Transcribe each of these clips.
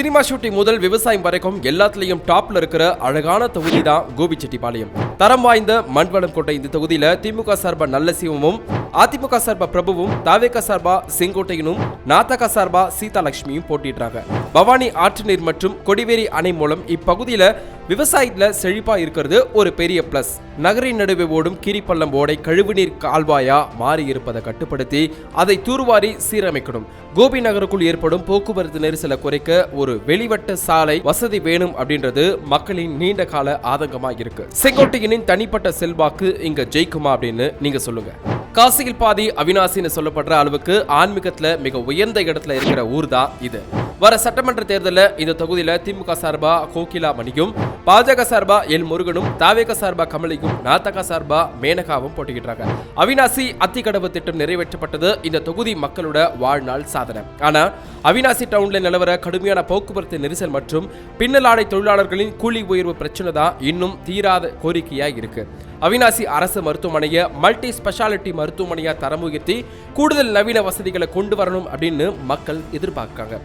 Cinema shooting முதல் விவசாயம் வரைக்கும் எல்லாத்துலயும் டாப்ல இருக்கிற அழகான தொகுதி தான் கோபிச்செட்டிப்பாளையம். தரம் வாய்ந்த மண்வளம் கொண்ட இந்த தொகுதியில திமுக சார்பா நல்ல சிவமும், அதிமுக சார்பா பிரபுவும், தாவேக சார்பா செங்கோட்டையனும், நாதக சார்பா சீதாலட்சுமியும் போட்டிடுறாங்க. பவானி ஆற்று நீர் மற்றும் கொடிவேரி அணை மூலம் இப்பகுதியில விவசாயத்துல செழிப்பா இருக்கிறது ஒரு பெரிய பிளஸ். நகரின் நடுவே ஓடும் கீரிப்பள்ளம் ஓடை கழிவுநீர் கால்வாயா மாறி இருப்பதை கட்டுப்படுத்தி அதை தூர்வாரி சீரமைக்கணும். கோபி நகருக்குள் ஏற்படும் போக்குவரத்து நெரிசலை குறைக்க ஒரு வெளிவட்ட சாலை வசதி வேணும் அப்படின்றது மக்களின் நீண்ட கால ஆதங்கமா இருக்கு. செங்கோட்டையனின் தனிப்பட்ட செல்வாக்கு இங்க ஜெயிக்குமா அப்படின்னு நீங்க சொல்லுங்க. காசியில் பாதி அவினாசின்னு சொல்லப்படுற அளவுக்கு ஆன்மீகத்துல மிக உயர்ந்த இடத்துல இருக்கிற ஊர் தான் இது. வர சட்டமன்ற தேர்தலில் இந்த தொகுதியில திமுக சார்பா கோகிலா மணியும், பாஜக சார்பா எல் முருகனும், தாவேக சார்பா கமலியும், நாதக சார்பா மேனகாவும் போட்டிக்கிட்டாங்க. அவினாசி அத்திக்கடவு திட்டம் நிறைவேற்றப்பட்டது இந்த தொகுதி மக்களோட வாழ்நாள் சாதனை. ஆனா அவினாசி டவுன்ல நிலவர கடுமையான போக்குவரத்து நெரிசல் மற்றும் பின்னலாடை தொழிலாளர்களின் கூலி உயர்வு பிரச்சனை தான் இன்னும் தீராத கோரிக்கையா இருக்கு. அவினாசி அரசு மருத்துவமனையை மல்டி ஸ்பெஷாலிட்டி மருத்துவமனையா தரம் உயர்த்தி கூடுதல் நவீன வசதிகளை கொண்டு வரணும் அப்படின்னு மக்கள் எதிர்பார்க்காங்க.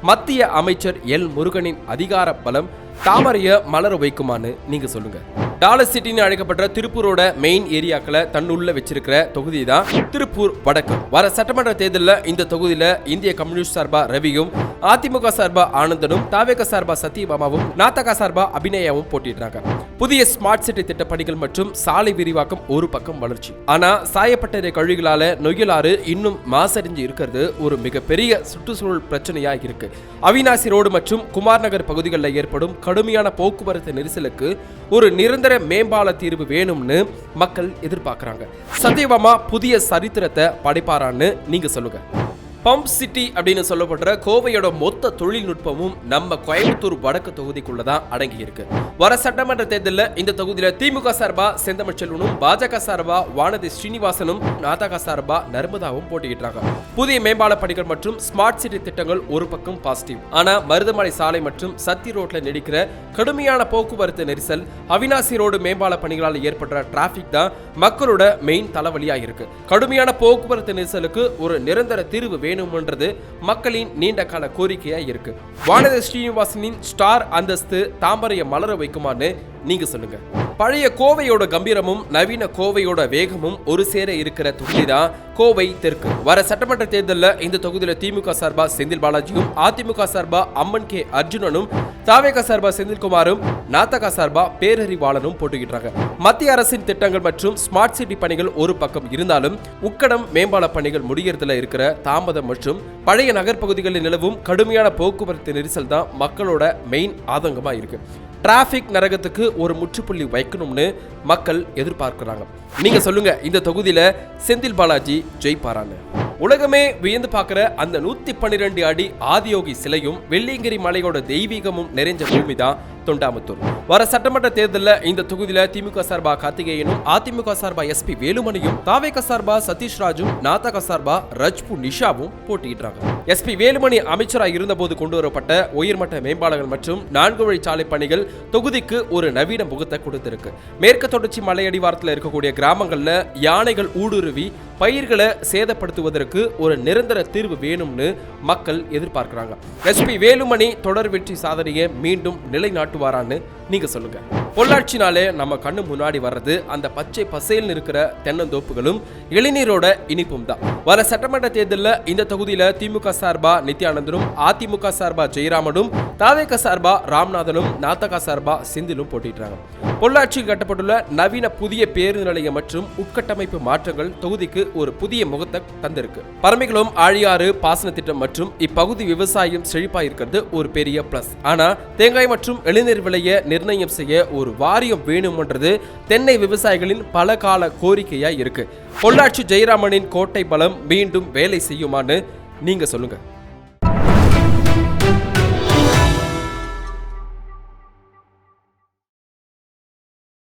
மத்திய அமைச்சர் எல் முருகனின் அதிகார பலம் தாமரைய மலர வைக்குமான்னு நீங்க சொல்லுங்க. டாலர் சிட்டின்னு அழைக்கப்பட்ட திருப்பூரோட மெயின் ஏரியாக்களை தன்னுள்ள வச்சிருக்கிற தொகுதி தான் திருப்பூர் வடக்கு. வர சட்டமன்ற தேர்தலில் இந்த தொகுதியில இந்திய கம்யூனிஸ்ட் சார்பா ரவியும், அதிமுக சார்பா ஆனந்தனும், தாவேக சார்பா சத்யபாமாவும், நாதக சார்பா அபிநயாவும் போட்டிடுறாங்க. புதிய ஸ்மார்ட் சிட்டி திட்டப்பணிகள் மற்றும் சாலை விரிவாக்கம் ஒரு பக்கம் வளர்ச்சி. ஆனா சாயப்பட்டறை கழிவுகளால நொய்யலாறு இன்னும் மாசடைஞ்சு இருக்கிறது ஒரு மிகப்பெரிய சுற்றுச்சூழல் பிரச்சனையா இருக்கு. அவினாசி ரோடு மற்றும் குமார் நகர் பகுதிகளில் ஏற்படும் கடுமையான போக்குவரத்து நெரிசலுக்கு ஒரு நிரந்தர மேம்பால தீர்வு வேணும்னு மக்கள் எதிர்பார்க்கறாங்க. சத்யபாமா புதிய சரித்திரத்தை படைப்பாரான்னு நீங்க சொல்லுங்க. பம்ப் சிட்டி அப்படின்னு சொல்லப்படுற கோவையோட மொத்த தொழில்நுட்பமும் நம்ம கோயம்புத்தூர் வடக்கு தொகுதிக்குள்ளதான் அடங்கி இருக்கு. வர சட்டமன்ற தேர்தலில் இந்த தொகுதியில திமுக சார்பா செந்தமிழ்ச்செல்வனும், பாஜக சார்பா வானதி ஸ்ரீனிவாசனும், நாதக சார்பா நர்மதாவும் போட்டியிட்டாங்க. புதிய மேம்பால பணிகள் மற்றும் ஸ்மார்ட் சிட்டி திட்டங்கள் ஒரு பக்கம் பாசிட்டிவ். ஆனா மருதமலை சாலை மற்றும் சத்தி ரோட்ல நீடிக்கிற கடுமையான போக்குவரத்து நெரிசல், அவினாசி ரோடு மேம்பால பணிகளால் ஏற்படுற டிராபிக் தான் மக்களோட மெயின் தலைவலியா இருக்கு. கடுமையான போக்குவரத்து நெரிசலுக்கு ஒரு நிரந்தர தீர்வு வேணும்ன்றது மக்களின் நீண்ட கால கோரிக்கையா இருக்கு. வானதி ஸ்ரீனிவாசனின் ஸ்டார் அந்தஸ்து தாமரைய மலர வைக்குமான்னு நீங்க சொல்லுங்க. பழைய கோவையோட கம்பீரமும் நவீன கோவையோட வேகமும் ஒரு சேர இருக்கிற தொகுதி தான் கோவை தெற்கு. வர சட்டமன்ற தேர்தலில் இந்த தொகுதியில திமுக சார்பா செந்தில் பாலாஜியும், அதிமுக சார்பா அம்மன் கே அர்ஜுனனும், தாவேக சார்பா செந்தில்குமாரும், நாதக சார்பா பேரறிவாளனும் போட்டுக்கிட்டாங்க. மத்திய அரசின் திட்டங்கள் மற்றும் ஸ்மார்ட் சிட்டி பணிகள் ஒரு பக்கம் இருந்தாலும் உக்கடம் மேம்பால பணிகள் முடியறதுல இருக்கிற தாமதம் மற்றும் பழைய நகர்பகுதிகளில் நிலவும் கடுமையான போக்குவரத்து நெரிசல் தான் மக்களோட மெயின் ஆதங்கமா இருக்கு. டிராபிக் நரகத்துக்கு ஒரு முற்றுப்புள்ளி வைக்கணும்னு மக்கள் எதிர்பார்க்கிறாங்க. நீங்க சொல்லுங்க, இந்த தொகுதியில செந்தில் பாலாஜி ஜெயிப்பாரான்னு. உலகமே வியந்து பார்க்கிற அந்த 112 அடி ஆதியோகி சிலையும் வெள்ளியங்கிரி மலையோட தெய்வீகமும் நிறைஞ்ச பூமி தான் தொண்டாமுத்தூர். வர சட்டமன்ற தேர்தலில் இந்த தொகுதியில திமுக சார்பா கார்த்திகேயனும், அதிமுக சார்பா எஸ்பி வேலுமணியும், தாவேக சார்பா சதீஷ்ராஜும், நாதக சார்பா ரஜ்பு நிஷாவும் போட்டியிடுறாங்க. எஸ்பி வேலுமணி அமைச்சராக இருந்தபோது கொண்டு வரப்பட்ட உயர்மட்ட மேம்பாலங்கள் மற்றும் 4 வழிச்சாலை பணிகள் தொகுதிக்கு ஒரு நவீன முகத்தை கொடுத்திருக்கு. மேற்கு தொடர்ச்சி மலையடிவாரத்தில் இருக்கக்கூடிய கிராமங்கள்ல யானைகள் ஊடுருவி பயிர்களை சேதப்படுத்துவதற்கு ஒரு நிரந்தர தீர்வு வேணும்னு மக்கள் எதிர்பார்க்கிறாங்க. எஸ்பி வேலுமணி தொடர் வெற்றி சாதனையை மீண்டும் நிலைநாட்டுவாரான்னு நீங்க சொல்லுங்க. பொள்ளாச்சினாலே நம்ம கண்ணு முன்னாடி வர்றது அந்த பச்சை பசேல்னு இருக்கிற தென்னந்தோப்புகளும் இளநீரோட இனிப்பும் தான். வர சட்டமன்ற தேர்தலில் இந்த தொகுதியில திமுக சார்பா நித்யானந்தனும், அதிமுக சார்பா ஜெயராமனும், தாவேக சார்பா ராம்நாதனும், நாதக சார்பா செந்திலும் போட்டிடுறாங்க. பொள்ளாச்சியில் கட்டப்பட்டுள்ள நவீன புதிய பேருந்து நிலையம் மற்றும் உட்கட்டமைப்பு மாற்றங்கள் தொகுதிக்கு ஒரு புதிய முகத்தை தந்திருக்கு. பரமிக்குளம் ஆழியாறு பாசன திட்டம் மற்றும் இப்பகுதி விவசாயம் செழிப்பா இருக்கிறது ஒரு பெரிய பிளஸ். ஆனா தேங்காய் மற்றும் இளநீர் விலையை நிர்ணயம் செய்ய ஒரு வாரியம் வேணும்ன்றது தென்னை விவசாயிகளின் பல கால கோரிக்கையா இருக்கு. பொள்ளாச்சி ஜெயராமனின் கோட்டை பலம் மீண்டும் வேலை செய்யுமான்னு நீங்க சொல்லுங்க.